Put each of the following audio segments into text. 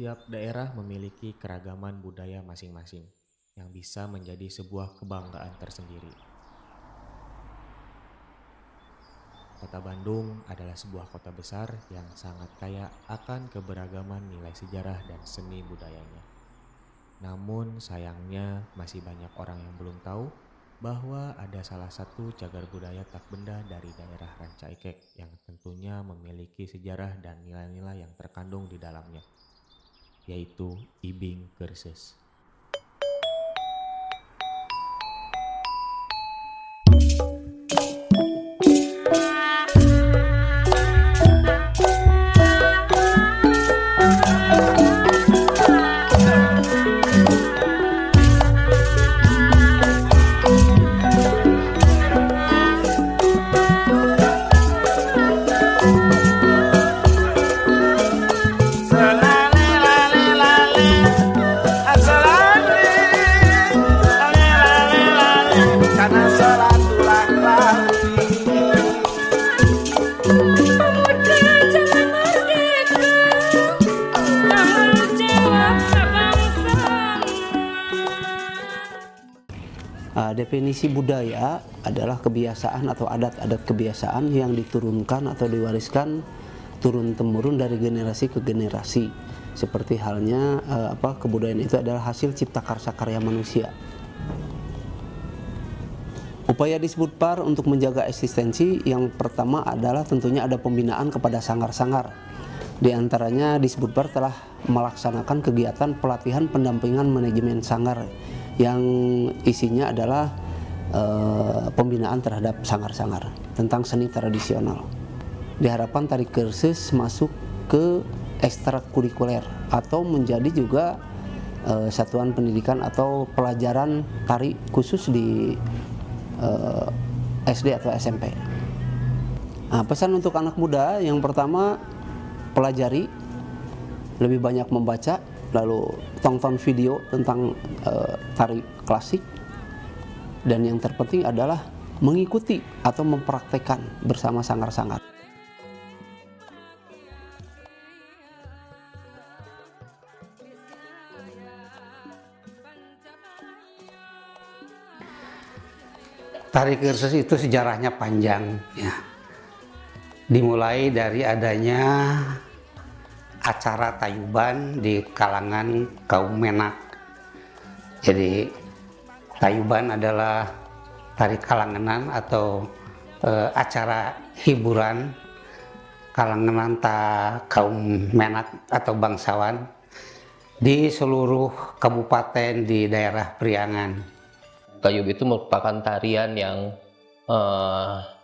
Setiap daerah memiliki keragaman budaya masing-masing yang bisa menjadi sebuah kebanggaan tersendiri. Kota Bandung adalah sebuah kota besar yang sangat kaya akan keberagaman nilai sejarah dan seni budayanya. Namun sayangnya masih banyak orang yang belum tahu bahwa ada salah satu cagar budaya tak benda dari daerah Ranca Ekek yang tentunya memiliki sejarah dan nilai-nilai yang terkandung di dalamnya, yaitu Ibing Keurseus. Definisi budaya adalah kebiasaan atau adat-adat kebiasaan yang diturunkan atau diwariskan turun-temurun dari generasi ke generasi. Seperti halnya kebudayaan itu adalah hasil cipta karya manusia. Upaya Disbudpar untuk menjaga eksistensi yang pertama adalah tentunya ada pembinaan kepada sanggar-sanggar. Di antaranya Disbudpar telah melaksanakan kegiatan pelatihan pendampingan manajemen sanggar yang isinya adalah pembinaan terhadap sanggar-sanggar tentang seni tradisional. Diharapkan tari Keurseus masuk ke ekstrakurikuler atau menjadi juga satuan pendidikan atau pelajaran tari khusus di SD atau SMP. Nah, pesan untuk anak muda yang pertama, pelajari, lebih banyak membaca, lalu tonton video tentang tari klasik, dan yang terpenting adalah mengikuti atau mempraktekkan bersama sanggar-sanggar. Tari Keurseus itu sejarahnya panjang, ya. Dimulai dari adanya acara tayuban di kalangan kaum Menak. Jadi tayuban adalah tari kalanganan atau acara hiburan kalangan kaum Menak atau bangsawan di seluruh kabupaten di daerah Priangan. Tayub itu merupakan tarian yang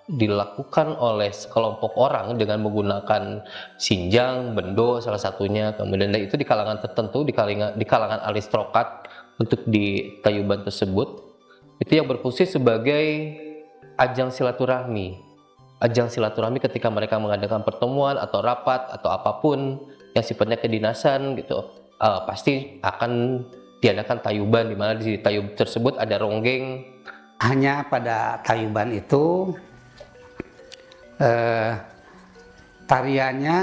dilakukan oleh sekelompok orang dengan menggunakan sinjang, bendo salah satunya, kemudian itu di kalangan tertentu, di kalangan aristokrat untuk di tayuban tersebut, itu yang berfungsi sebagai ajang silaturahmi ketika mereka mengadakan pertemuan atau rapat atau apapun yang sifatnya kedinasan gitu, pasti akan diadakan tayuban, di mana di tayub tersebut ada ronggeng. Hanya pada tayuban itu tariannya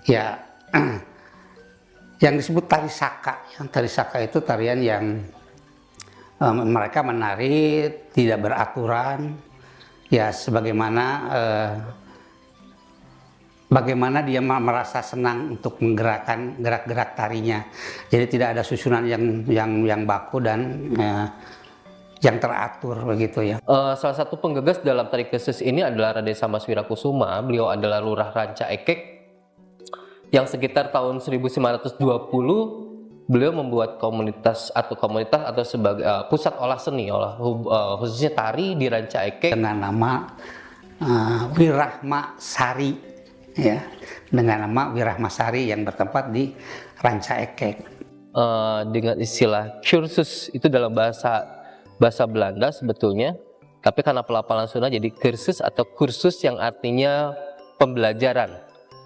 ya yang disebut tari saka. Yang tari saka itu tarian yang mereka menari tidak beraturan, ya sebagaimana bagaimana dia merasa senang untuk menggerakkan gerak-gerak tarinya. Jadi tidak ada susunan yang baku dan yang teratur begitu ya. Salah satu penggagas dalam tari Keurseus ini adalah Raden Samaswira Kusuma. Beliau adalah lurah Ranca Ekek yang sekitar tahun 1920 beliau membuat komunitas atau sebagai pusat olah seni, khususnya tari di Ranca Ekek dengan nama Wirahmasari, ya, dengan nama Wirahmasari yang bertempat di Ranca Ekek. Dengan istilah Keurseus itu dalam bahasa Belanda sebetulnya, tapi karena pelafalan Sunda jadi Keurseus atau kursus yang artinya pembelajaran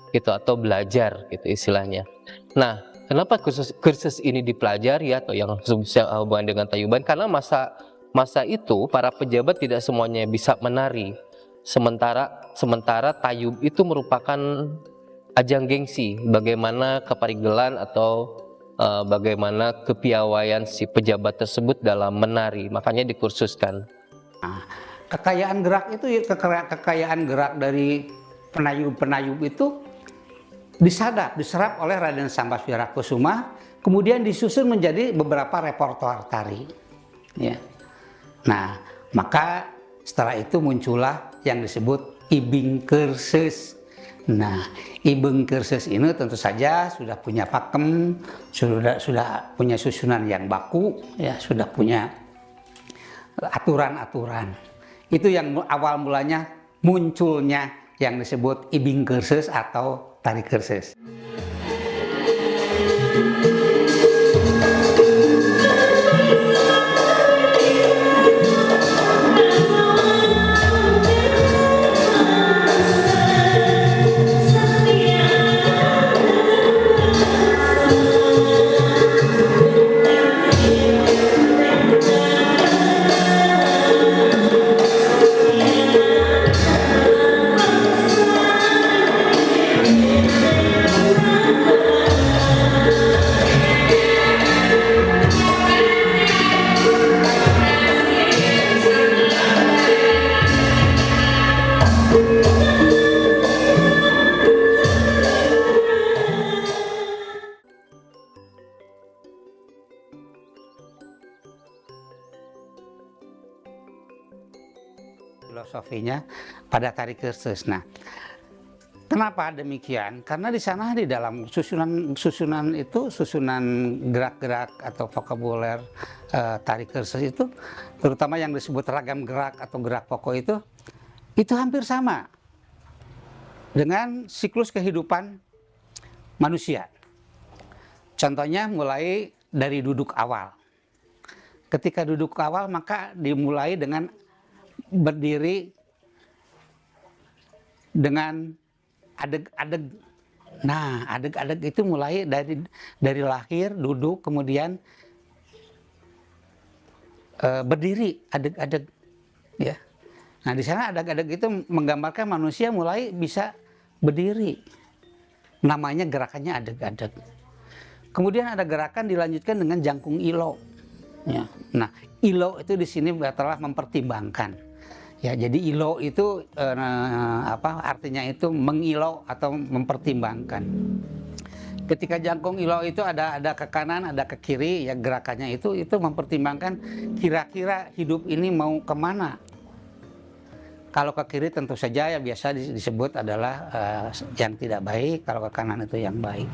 gitu atau belajar gitu istilahnya. Nah, kenapa kursus ini dipelajari atau yang hubungan dengan tayuban? Karena masa itu para pejabat tidak semuanya bisa menari. Sementara tayub itu merupakan ajang gengsi, bagaimana keparigelan atau bagaimana kepiawaian si pejabat tersebut dalam menari, makanya dikursuskan. Kekayaan gerak itu, kekayaan gerak dari penayub-penayub itu diserap oleh Raden Sambaswirakusuma, kemudian disusun menjadi beberapa repertoar tari. Ya. Nah, maka setelah itu muncullah yang disebut Ibing Kursus. Nah, Ibing Kursus ini tentu saja sudah punya pakem, sudah punya susunan yang baku, ya, sudah punya aturan-aturan. Itu yang awal mulanya munculnya yang disebut Ibing Kursus atau tari kursus. Filosofinya pada tari kursus. Nah, kenapa demikian? Karena di sana di dalam susunan gerak-gerak atau vokabuler tari kursus itu, terutama yang disebut ragam gerak atau gerak pokok itu hampir sama dengan siklus kehidupan manusia. Contohnya mulai dari duduk awal. Ketika duduk awal maka dimulai dengan berdiri dengan adeg-adeg. Nah, adeg-adeg itu mulai dari lahir, duduk, kemudian berdiri, adeg-adeg, ya. Nah, di sana adeg-adeg itu menggambarkan manusia mulai bisa berdiri. Namanya gerakannya adeg-adeg. Kemudian ada gerakan dilanjutkan dengan jangkung ilo. Ya. Nah, ilo itu di sini telah mempertimbangkan. Ya, jadi ilo itu artinya itu mengilo atau mempertimbangkan. Ketika jangkung ilo itu ada ke kanan, ada ke kiri, ya gerakannya itu mempertimbangkan kira-kira hidup ini mau kemana. Kalau ke kiri tentu saja ya biasa disebut adalah yang tidak baik, kalau ke kanan itu yang baik.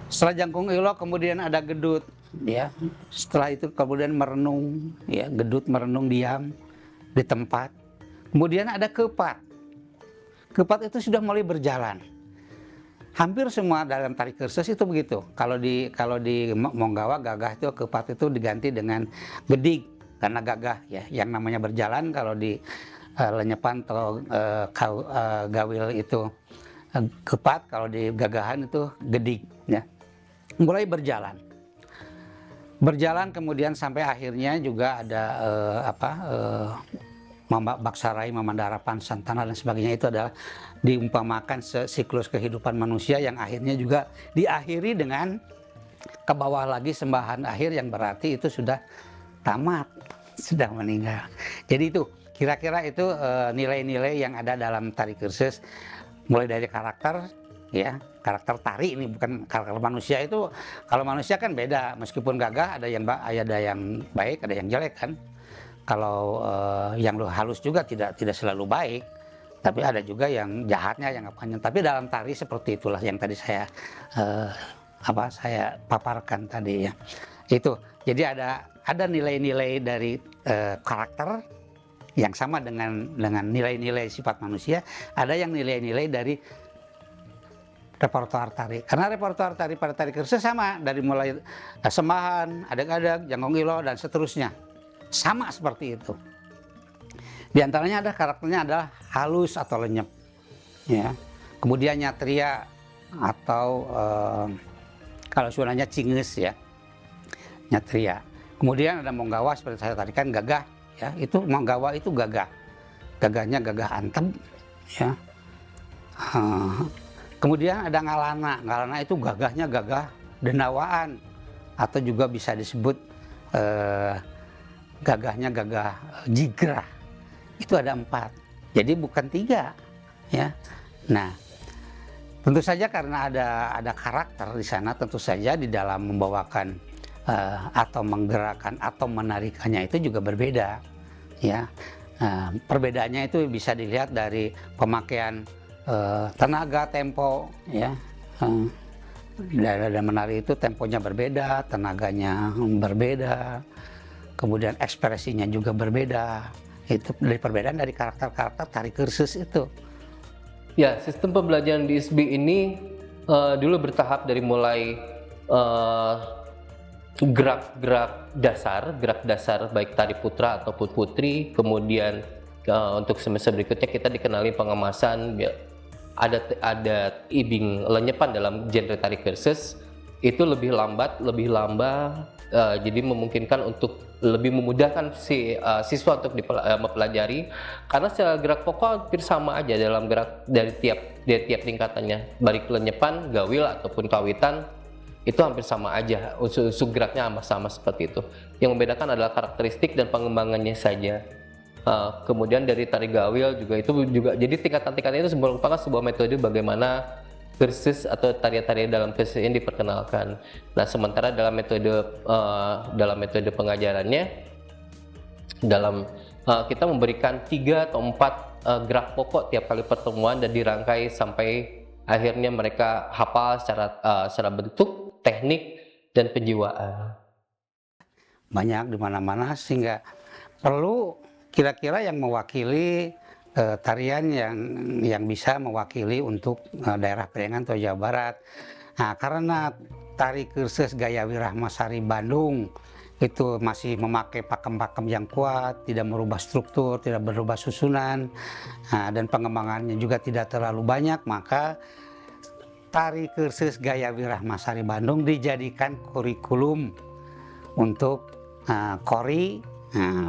Setelah jangkung ilo kemudian ada gedut, ya. Setelah itu kemudian merenung, ya, gedut merenung diam di tempat. Kemudian ada kepat. Kepat itu sudah mulai berjalan. Hampir semua dalam tari kursus itu begitu. Kalau di Monggawa gagah itu kepat itu diganti dengan gedik karena gagah, ya. Yang namanya berjalan kalau di Lenyepan atau Gawil itu kepat, kalau di gagahan itu gedik, ya. Mulai berjalan. Berjalan kemudian sampai akhirnya juga ada Baksarai, Mamandara, Pansantana dan sebagainya, itu adalah diumpamakan siklus kehidupan manusia yang akhirnya juga diakhiri dengan ke bawah lagi sembahan akhir yang berarti itu sudah tamat, sudah meninggal. Jadi itu kira-kira itu nilai-nilai yang ada dalam tari kursus, mulai dari karakter, ya, karakter tari ini bukan karakter manusia. Itu kalau manusia kan beda, meskipun gagah ada yang baik, ada yang jelek kan. Kalau yang halus juga tidak selalu baik, tapi ada juga yang jahatnya, yang apanya. Tapi dalam tari seperti itulah yang tadi saya saya paparkan tadi, ya. Itu. Jadi ada nilai-nilai dari karakter yang sama dengan nilai-nilai sifat manusia, ada yang nilai-nilai dari repertoar tari. Karena repertoar tari pada tari kursus sama, dari mulai sembahan, adeg-adeg, jangkung ilo dan seterusnya. Sama seperti itu. Di antaranya ada karakternya adalah halus atau lenyap, ya. Kemudian nyatria atau kalau sunanya cinges, ya, nyatria. Kemudian ada Monggawa seperti saya tadi kan gagah, ya. Itu Monggawa itu gagah, gagahnya gagah antem, ya. Kemudian ada ngalana. Ngalana itu gagahnya gagah dendawaan, atau juga bisa disebut gagahnya gagah jigrah. Itu ada 4. Jadi bukan 3, ya. Nah, tentu saja karena ada karakter di sana, tentu saja di dalam membawakan atau menggerakkan atau menarikannya itu juga berbeda, ya. Perbedaannya itu bisa dilihat dari pemakaian tenaga, tempo, ya. Dan menari itu temponya berbeda, tenaganya berbeda, kemudian ekspresinya juga berbeda. Itu dari perbedaan dari karakter-karakter tari kursus itu. Ya, sistem pembelajaran di ISBI ini dulu bertahap dari mulai gerak dasar baik tari putra ataupun putri, kemudian untuk semester berikutnya kita dikenali pengemasan, ada ibing lenyepan dalam genre tari kursus, itu lebih lambat, jadi memungkinkan untuk lebih memudahkan si siswa untuk mempelajari, karena secara gerak pokok hampir sama aja dalam gerak dari tiap tingkatannya, baik lenyepan, gawil ataupun kawitan, itu hampir sama aja, unsur geraknya sama seperti itu. Yang membedakan adalah karakteristik dan pengembangannya saja. Kemudian dari tari gawil juga jadi tingkatan-tingkatan itu merupakan sebuah metode bagaimana kursus atau tarian-tarian dalam kursus ini diperkenalkan. Nah, sementara dalam metode pengajarannya, kita memberikan 3 atau 4 gerak pokok tiap kali pertemuan dan dirangkai sampai akhirnya mereka hafal secara bentuk, teknik, dan penjiwaan. Banyak di mana-mana, sehingga perlu kira-kira yang mewakili tarian yang bisa mewakili untuk daerah Priangan atau Jawa Barat. Nah, karena tari kursus gaya Wirahmasari Bandung itu masih memakai pakem-pakem yang kuat, tidak merubah struktur, tidak berubah susunan, dan pengembangannya juga tidak terlalu banyak, maka tari kursus gaya Wirahmasari Bandung dijadikan kurikulum untuk KORI,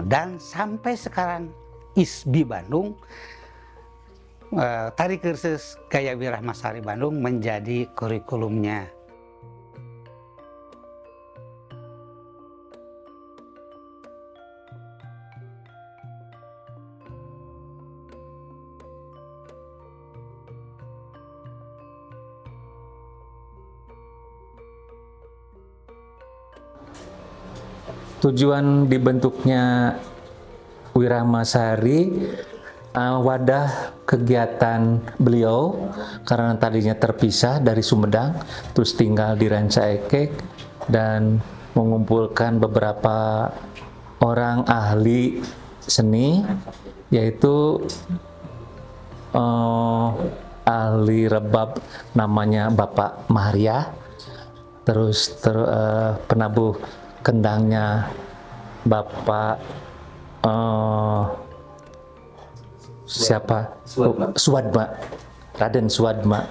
dan sampai sekarang ISBI Bandung, tari kursus gaya Wirahmasari Bandung menjadi kurikulumnya. Tujuan dibentuknya Wirahmasari, wadah kegiatan beliau karena tadinya terpisah dari Sumedang, terus tinggal di Ranca Ekek dan mengumpulkan beberapa orang ahli seni, yaitu ahli rebab namanya Bapak Maharia, terus penabuh kendangnya Bapak siapa? Suwadma, Raden Suwadma.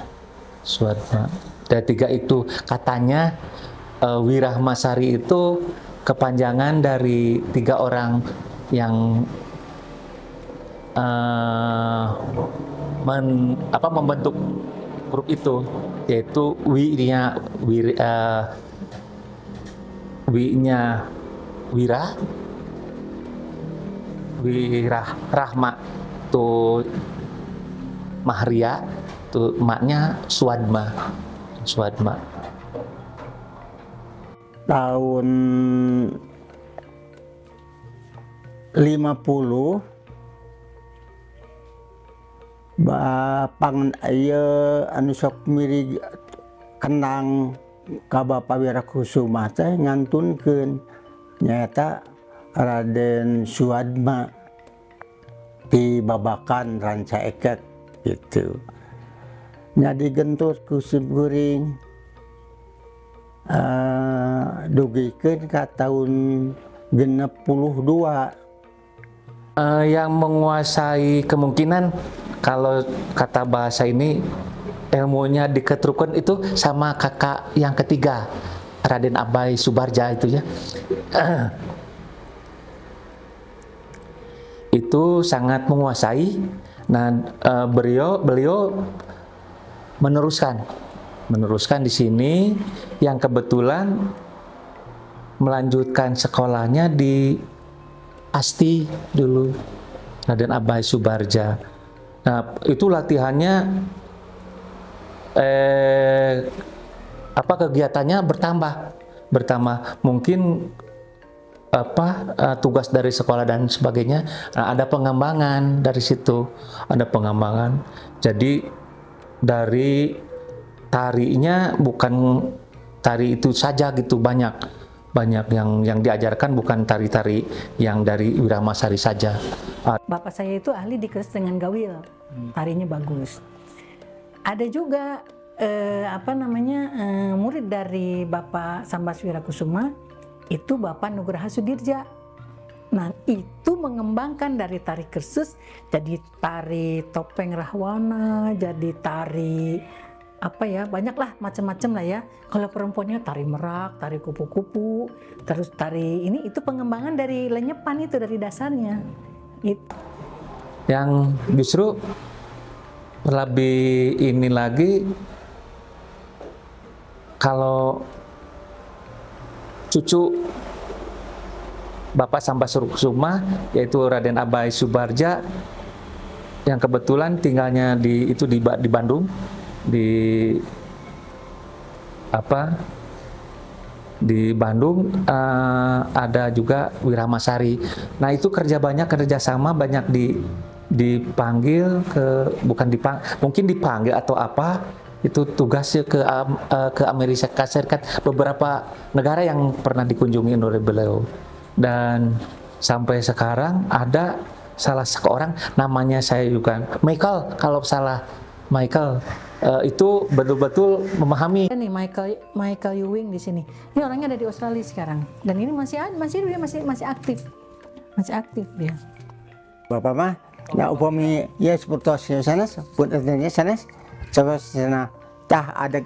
Dan 3 itu katanya Wirahmasari itu kepanjangan dari 3 orang yang membentuk grup itu, yaitu Wi-nya Wirah Rahma tuh Maharia, tuh maknya Suwadma. Tahun 50 pangan anu sok miri kenang ka Bapak Wirakusuma teh ngantunkeun nyata Raden Suwadma di Babakan Ranca Ekek gitu. Nya digentut ku simkuring dugikeun ka tahun 62. Yang menguasai kemungkinan kalau kata bahasa ini ilmunya diketrukun itu sama kakak yang ketiga, Raden Abai Subarja itu ya. Itu sangat menguasai. Nah, beliau meneruskan di sini, yang kebetulan melanjutkan sekolahnya di Asti dulu, Raden Abai Subarja. Nah, itu latihannya kegiatannya bertambah mungkin tugas dari sekolah dan sebagainya. Nah, ada pengembangan dari situ, jadi dari tarinya bukan tari itu saja gitu, banyak yang diajarkan, bukan tari-tari yang dari Wiramasari saja. Bapak saya itu ahli di keris dengan gawil, tarinya bagus. Ada juga murid dari Bapak Sambas Wirakusuma, itu Bapak Nugraha Sudirja. Nah, itu mengembangkan dari tari kersus jadi tari topeng rahwana, jadi tari banyaklah macam-macam lah ya. Kalau perempuannya tari merak, tari kupu-kupu, terus tari ini, itu pengembangan dari lenyepan, itu dari dasarnya. Yang justru lebih ini lagi, kalau cucu Bapak Sambas Wirakusuma, yaitu Raden Abai Subarja, yang kebetulan tinggalnya di Bandung, di Bandung, ada juga Wiramasari. Nah, itu kerjasama banyak dipanggil mungkin dipanggil atau apa, itu tugasnya ke Amerika Serikat, beberapa negara yang pernah dikunjungi oleh beliau. Dan sampai sekarang ada salah seorang, namanya saya juga Michael, kalau salah Michael, itu betul-betul memahami. Ini Michael Ewing di sini. Ini orangnya ada di Australia sekarang, dan ini masih aktif dia. Bapak mah ya upami ya seperti sanes pun adanya sanes coba sana tah ada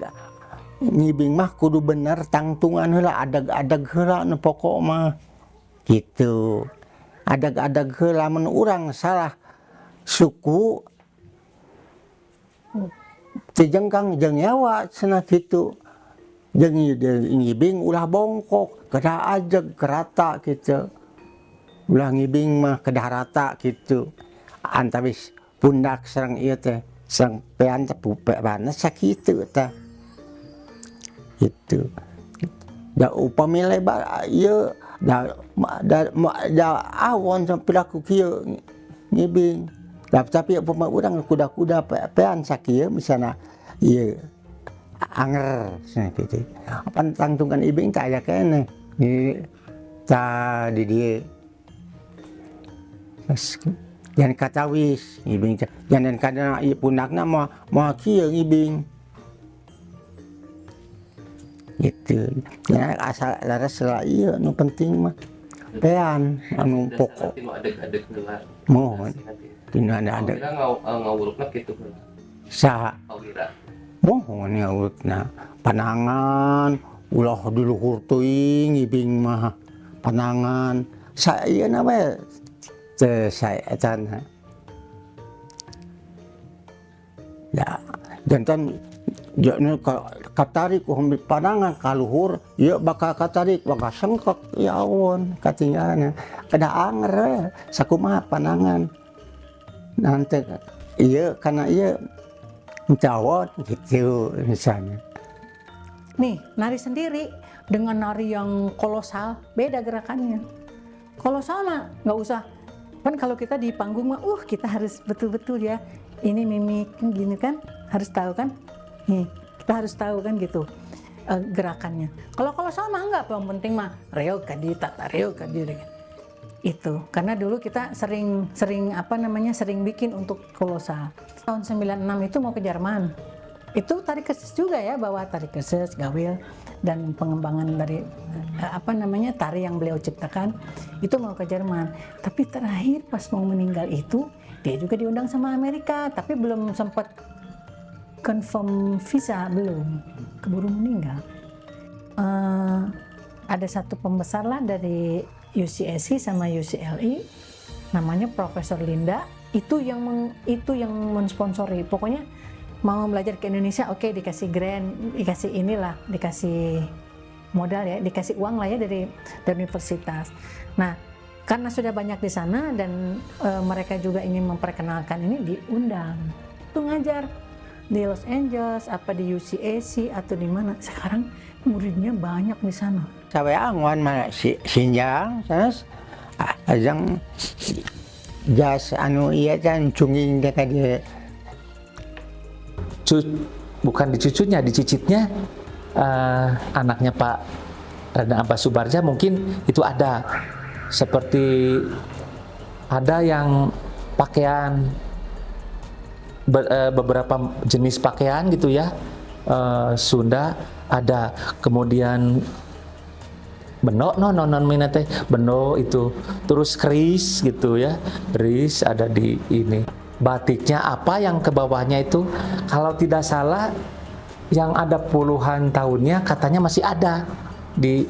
ngibing mah kudu bener tangtungan heula, adag heula nu pokok mah gitu. Adag heula mun urang salah suku tejengkang jeung nyawa cenah kitu. Jeung ngibing ulah bongkok, kedah ajeg kerata kitu. Ulah ngibing mah kedah rata kitu. Antawis pundak sareng ieu teh sareng pean teh pupe banes sakitu teh. Gitu. Da upami lebar ieu da awon sampai laku kieu ngibing. Tapi upama urang kuda-kuda pean sakieu misalna ieu anger cenah kitu. Pan tangtungan ibing teh aya keneh. Di dieu. Jangan katawis ibing jangan kadana ieu pundakna moal kieu ibing. Gitu. Ya asal laras lah ieu nu penting mah pean anu pokok. Mohon. Dina ada ngawurukna kitu. Saha? Mohon ngawurukna. Panangan ulah di luhur teuing ibing mah. Panangan saeuna we teu saetan. Ya, jantan jangan katarik ku panangan kaluhur, ieu bakal katarik bakal sengkek ya awon katinggalna. Kada anger sakumaha panangan. Nanti ieu kana ieu mencawot gitu misalnya. Nih, nari sendiri dengan nari yang kolosal beda gerakannya. Kolosal mah nggak usah. Kan kalau kita di panggung mah kita harus betul-betul ya. Ini mimik gini kan, harus tahu kan? Nih, kita harus tahu kan gitu gerakannya. Kalau sama enggak, yang penting mah reog kadi tata reog kadi itu. Karena dulu kita sering bikin untuk kolosal. Tahun 96 itu mau ke Jerman. Itu tari kerses juga ya, bawa tari kerses, gawil dan pengembangan dari tari yang beliau ciptakan itu mau ke Jerman. Tapi terakhir pas mau meninggal itu dia juga diundang sama Amerika, tapi belum sempat confirm visa, belum, keburu meninggal. Ada satu pembesar lah dari UCSC sama UCLA, namanya Profesor Linda, itu yang mensponsori. Pokoknya mau belajar ke Indonesia, oke, dikasih grant, dikasih inilah, dikasih modal ya, dikasih uang lah ya dari universitas. Nah, karena sudah banyak di sana dan mereka juga ingin memperkenalkan ini, diundang tuh ngajar di Los Angeles, apa di UCAC atau di mana. Sekarang muridnya banyak di sana. Sampai angwan mana Sinjang sanes ajang jas anu iya kan cunging dia tadi Bukan di cucunya, di cicitnya anaknya Pak Raden Abbas Subarja mungkin itu ada. Seperti ada yang pakaian beberapa jenis pakaian gitu ya, Sunda ada, kemudian beno non minate beno itu, terus keris gitu ya, keris ada di ini. Batiknya apa yang ke bawahnya itu, kalau tidak salah yang ada puluhan tahunnya katanya masih ada di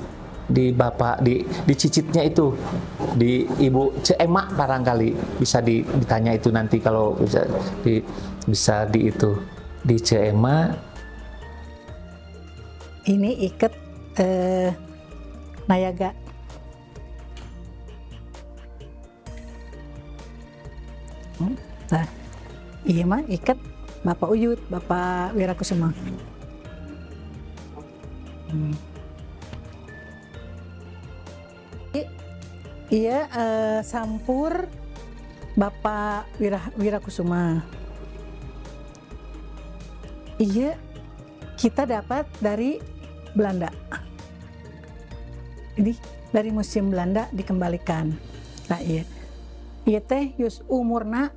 bapak di cicitnya itu, di Ibu Ceemak barangkali bisa ditanya itu nanti kalau bisa di itu di Ceemak. Ini ikat Nayaga. Nah, iya mah ikat Bapak Uyut, Bapak Wirakusuma. Iya, sampur Bapak Wirakusuma. Iya, kita dapat dari Belanda. Jadi dari Museum Belanda dikembalikan. Nah iya, iya teh yus umurna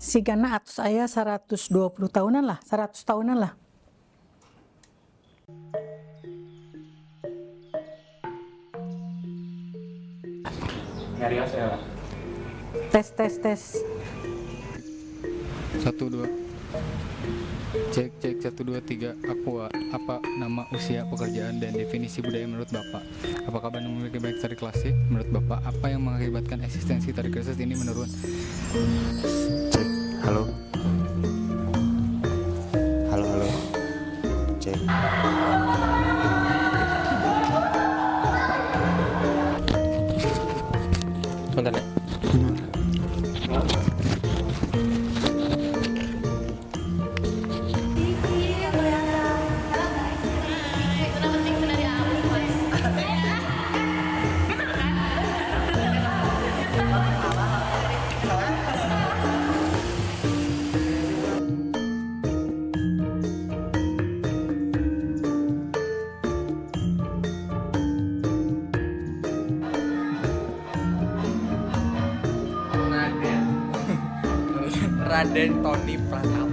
sigana atus aya 120 tahunan lah, 100 tahunan lah. Tes. 1 2 cek 1 2 3. Aqua, apa nama, usia, pekerjaan, dan definisi budaya menurut Bapak? Apakah Bandung memiliki banyak tari klasik? Menurut Bapak, apa yang mengakibatkan eksistensi tari Kristen ini menurun? Cek, halo. Cek. Bentar ya. Raden Tony Pratama.